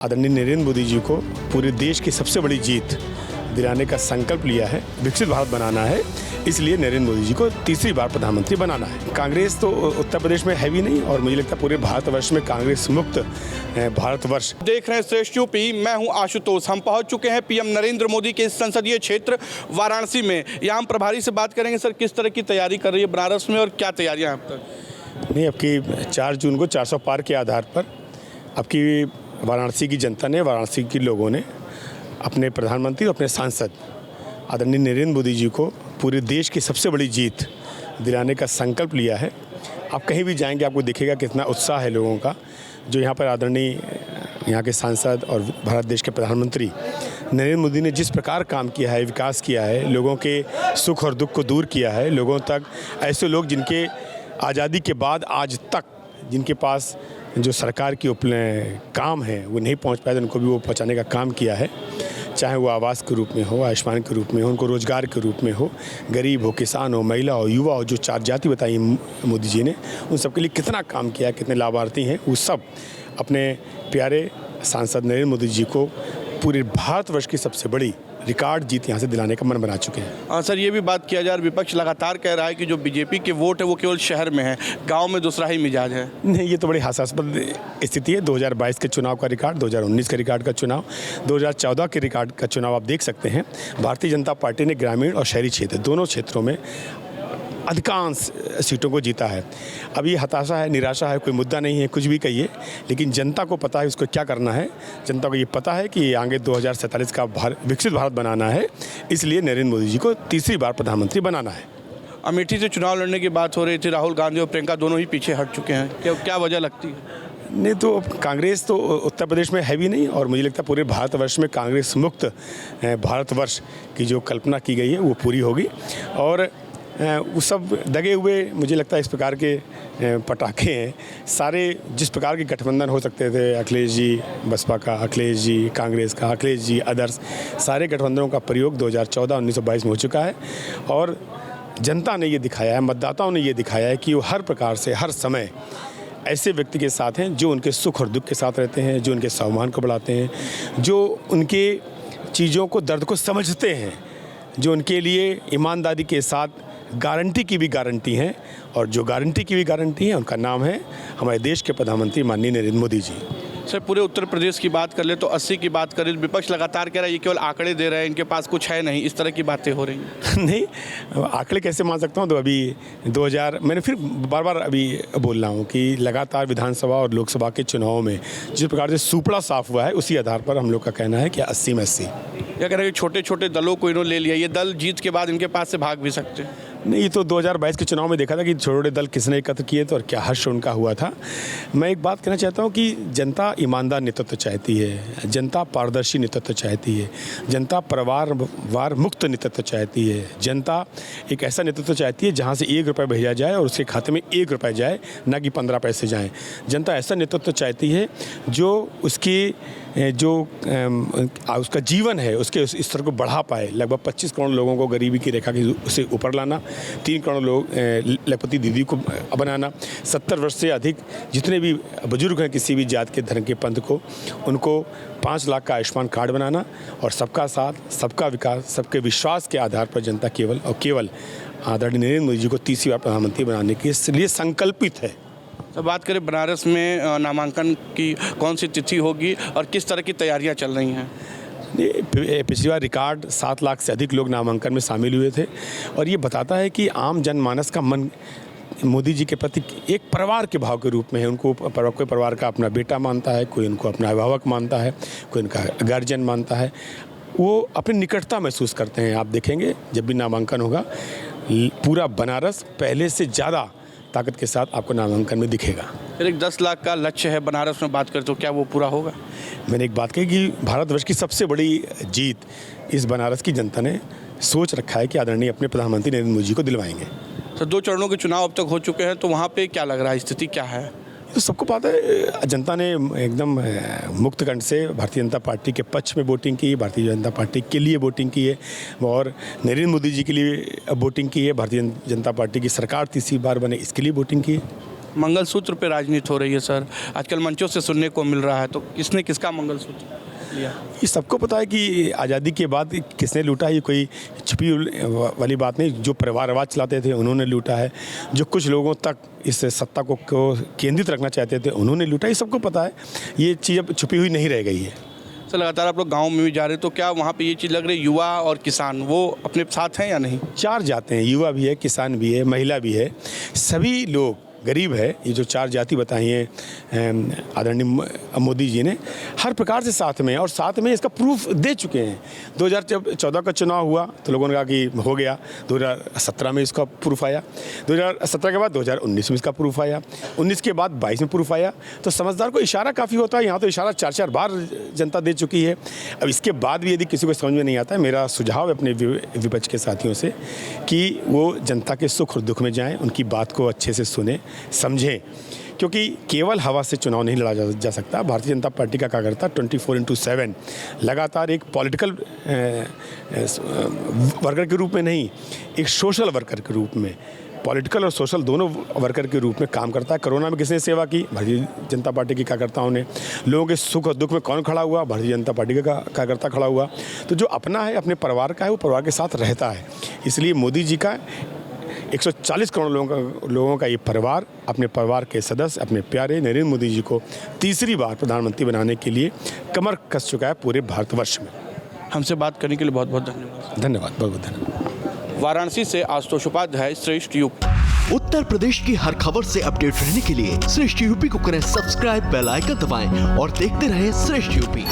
आदरणीय नरेंद्र मोदी जी को पूरे देश की सबसे बड़ी जीत दिलाने का संकल्प लिया है। विकसित भारत बनाना है, इसलिए नरेंद्र मोदी जी को तीसरी बार प्रधानमंत्री बनाना है। कांग्रेस तो उत्तर प्रदेश में है भी नहीं और मुझे लगता है पूरे भारतवर्ष में कांग्रेस मुक्त भारतवर्ष। देख रहे हैं श्रेष्ठ यूपी, मैं हूं आशुतोष। हम पहुंच चुके हैं पीएम नरेंद्र मोदी के संसदीय क्षेत्र वाराणसी में। यहाँ हम प्रभारी से बात करेंगे। सर, किस तरह की तैयारी कर रही है बनारस में और क्या तैयारियाँ अब तक? नहीं, आपकी 4 जून को 400 पार के आधार पर आपकी वाराणसी की जनता ने, वाराणसी के लोगों ने अपने प्रधानमंत्री और अपने सांसद आदरणीय नरेंद्र मोदी जी को पूरे देश की सबसे बड़ी जीत दिलाने का संकल्प लिया है। आप कहीं भी जाएंगे आपको दिखेगा कितना उत्साह है लोगों का। जो यहाँ पर आदरणीय यहाँ के सांसद और भारत देश के प्रधानमंत्री नरेंद्र मोदी ने जिस प्रकार काम किया है, विकास किया है, लोगों के सुख और दुख को दूर किया है, लोगों तक ऐसे लोग जिनके आज़ादी के बाद आज तक जिनके पास जो सरकार की काम है वो नहीं पहुंच पाए, तो उनको भी वो पहुंचाने का काम किया है। चाहे वो आवास के रूप में हो, आयुष्मान के रूप में हो, उनको रोजगार के रूप में हो, गरीब हो, किसान हो, महिला हो, युवा हो, जो 4 जाति बताई मोदी जी ने, उन सबके लिए कितना काम किया, कितने लाभार्थी हैं, वो सब अपने प्यारे सांसद नरेंद्र मोदी जी को पूरे भारतवर्ष की सबसे बड़ी रिकॉर्ड जीत यहाँ से दिलाने का मन बना चुके हैं। हाँ सर, ये भी बात किया जाए, विपक्ष लगातार कह रहा है कि जो बीजेपी के वोट है वो केवल शहर में है, गांव में दूसरा ही मिजाज है। नहीं, ये तो बड़ी हास्यास्पद स्थिति है। 2022 के चुनाव का रिकॉर्ड, 2019 के रिकॉर्ड का चुनाव, 2014 के रिकॉर्ड का चुनाव आप देख सकते हैं। भारतीय जनता पार्टी ने ग्रामीण और शहरी क्षेत्र दोनों क्षेत्रों में अधिकांश सीटों को जीता है। अब ये हताशा है, निराशा है, कोई मुद्दा नहीं है, कुछ भी कहिए, लेकिन जनता को पता है उसको क्या करना है। जनता को ये पता है कि आगे 2047 का विकसित भारत बनाना है, इसलिए नरेंद्र मोदी जी को तीसरी बार प्रधानमंत्री बनाना है। अमेठी से चुनाव लड़ने की बात हो रही थी, राहुल गांधी और प्रियंका दोनों ही पीछे हट चुके हैं, क्या वजह लगती है? नहीं, तो कांग्रेस तो उत्तर प्रदेश में है भी नहीं और मुझे लगता है पूरे भारतवर्ष में कांग्रेस मुक्त भारतवर्ष की जो कल्पना की गई है वो पूरी होगी। और वो सब दगे हुए मुझे लगता है इस प्रकार के पटाखे हैं। सारे जिस प्रकार के गठबंधन हो सकते थे, अखिलेश जी बसपा का, अखिलेश जी कांग्रेस का, अखिलेश जी अदर्स, सारे गठबंधनों का प्रयोग 2014, 19 और 22 में हो चुका है। और जनता ने ये दिखाया है, मतदाताओं ने ये दिखाया है कि वो हर प्रकार से हर समय ऐसे व्यक्ति के साथ हैं जो उनके सुख और दुख के साथ रहते हैं, जो उनके सम्मान को बढ़ाते हैं, जो उनके चीज़ों को, दर्द को समझते हैं, जो उनके लिए ईमानदारी के साथ गारंटी की भी गारंटी हैं। और जो गारंटी की भी गारंटी है उनका नाम है हमारे देश के प्रधानमंत्री माननीय नरेंद्र मोदी जी। सर, पूरे उत्तर प्रदेश की बात कर ले तो 80 की बात करें, विपक्ष लगातार कह रहा है ये केवल आंकड़े दे रहे हैं, इनके पास कुछ है नहीं, इस तरह की बातें हो रही हैं। नहीं, आंकड़े कैसे मान सकता हूँ? तो अभी 2000 मैंने फिर बार बार अभी बोल रहा हूँ कि लगातार विधानसभा और लोकसभा के चुनावों में जिस प्रकार से सुपड़ा साफ हुआ है, उसी आधार पर हम लोग का कहना है कि 80 में 80। क्या कह रहे हैं, छोटे छोटे दलों को इन्होंने ले लिया, ये दल जीत के बाद इनके पास से भाग भी सकते हैं? नहीं, तो 2022 के चुनाव में देखा था कि छोटे दल किसने एकत्र किए थे और क्या हर्ष उनका हुआ था। मैं एक बात कहना चाहता हूँ कि जनता ईमानदार नेतृत्व चाहती है, जनता पारदर्शी नेतृत्व चाहती है, जनता परिवार मुक्त नेतृत्व चाहती है, जनता एक ऐसा नेतृत्व चाहती है जहाँ से 1 रुपये भेजा जाए और उसके खाते में 1 रुपये जाए, ना कि 15 पैसे जाएँ। जनता ऐसा नेतृत्व चाहती है जो उसकी उसका जीवन है उसके उस स्तर को बढ़ा पाए। लगभग 25 करोड़ लोगों को गरीबी की रेखा के उसे ऊपर लाना, 3 करोड़ लोग लखपति दीदी को बनाना, 70 वर्ष से अधिक जितने भी बुजुर्ग हैं किसी भी जात के, धर्म के, पंथ को, उनको 5 लाख का आयुष्मान कार्ड बनाना और सबका साथ, सबका विकास, सबके विश्वास के आधार पर जनता केवल और केवल आदरणीय नरेंद्र मोदी जी को तीसरी बार प्रधानमंत्री बनाने के लिए संकल्पित है। तो बात करें बनारस में नामांकन की कौन सी तिथि होगी और किस तरह की तैयारियां चल रही हैं? पिछली बार रिकॉर्ड 7 लाख से अधिक लोग नामांकन में शामिल हुए थे और ये बताता है कि आम जनमानस का मन मोदी जी के प्रति एक परिवार के भाव के रूप में है। उनको कोई परिवार का अपना बेटा मानता है, कोई उनको अपना अभिभावक मानता है, कोई उनका गार्जियन मानता है। वो अपनी निकटता महसूस करते हैं। आप देखेंगे जब भी नामांकन होगा पूरा बनारस पहले से ज़्यादा ताकत के साथ आपको नामांकन में दिखेगा। फिर एक 10 लाख का लक्ष्य है बनारस में बात करें तो क्या वो पूरा होगा? मैंने एक बात कही कि भारतवर्ष की सबसे बड़ी जीत इस बनारस की जनता ने सोच रखा है कि आदरणीय अपने प्रधानमंत्री नरेंद्र मोदी जी को दिलवाएंगे। तो 2 चरणों के चुनाव अब तक हो चुके हैं, तो वहाँ पे क्या लग रहा है, स्थिति क्या है? तो सबको पता है, जनता ने एकदम मुक्त कंठ से भारतीय जनता पार्टी के पक्ष में वोटिंग की, भारतीय जनता पार्टी के लिए वोटिंग की है और नरेंद्र मोदी जी के लिए वोटिंग की है। भारतीय जनता पार्टी की सरकार तीसरी बार बने इसके लिए वोटिंग की है। मंगलसूत्र पे राजनीति हो रही है सर, आजकल मंचों से सुनने को मिल रहा है, तो किसने किसका मंगलसूत्र लिया? ये सबको पता है कि आज़ादी के बाद किसने लूटा, ये कोई छुपी वाली बात नहीं। जो परिवारवाद चलाते थे उन्होंने लूटा है, जो कुछ लोगों तक इस सत्ता को केंद्रित रखना चाहते थे उन्होंने लूटा, ये सबको पता है। ये चीज़ अब छुपी हुई नहीं रह गई है। सर लगातार आप लोग गाँव में भी जा रहे हैं, तो क्या वहाँ पे ये चीज़ लग रही है युवा और किसान वो अपने साथ हैं या नहीं? चार जाते हैं, युवा भी है, किसान भी है, महिला भी है, सभी लोग गरीब है। ये जो चार जाति बताई हैं आदरणीय मोदी जी ने, हर प्रकार से साथ में है और साथ में इसका प्रूफ दे चुके हैं। 2014 का चुनाव हुआ तो लोगों ने कहा कि हो गया, 2017 में इसका प्रूफ आया, 2017 के बाद 2019 में इसका प्रूफ आया, 19 के बाद 22 में प्रूफ आया। तो समझदार को इशारा काफ़ी होता है, यहाँ तो इशारा 4-4 बार जनता दे चुकी है। अब इसके बाद भी यदि किसी को समझ में नहीं आता है, मेरा सुझाव है अपने विपक्ष के साथियों से कि वो जनता के सुख और दुख में जाएँ, उनकी बात को अच्छे से सुने समझें, क्योंकि केवल हवा से चुनाव नहीं लड़ा जा सकता। भारतीय जनता पार्टी का कार्यकर्ता 24/7 लगातार एक पॉलिटिकल वर्कर के रूप में नहीं, एक सोशल वर्कर के रूप में, पॉलिटिकल और सोशल दोनों वर्कर के रूप में काम करता है। कोरोना में किसने सेवा की? भारतीय जनता पार्टी के कार्यकर्ताओं ने। लोगों के सुख और दुख में कौन खड़ा हुआ? भारतीय जनता पार्टी का कार्यकर्ता खड़ा हुआ। तो जो अपना है, अपने परिवार का है, वो परिवार के साथ रहता है। इसलिए मोदी जी का 140 करोड़ लोगों का ये परिवार अपने परिवार के सदस्य, अपने प्यारे नरेंद्र मोदी जी को तीसरी बार प्रधानमंत्री बनाने के लिए कमर कस चुका है पूरे भारतवर्ष में। हमसे बात करने के लिए बहुत बहुत धन्यवाद। धन्यवाद, बहुत बहुत धन्यवाद। वाराणसी से आशुतोष उपाध्याय, श्रेष्ठ यूपी। उत्तर प्रदेश की हर खबर से अपडेट रहने के लिए श्रेष्ठ यूपी को करें सब्सक्राइब, बेल आइकन दबाएं और देखते रहें श्रेष्ठ यूपी।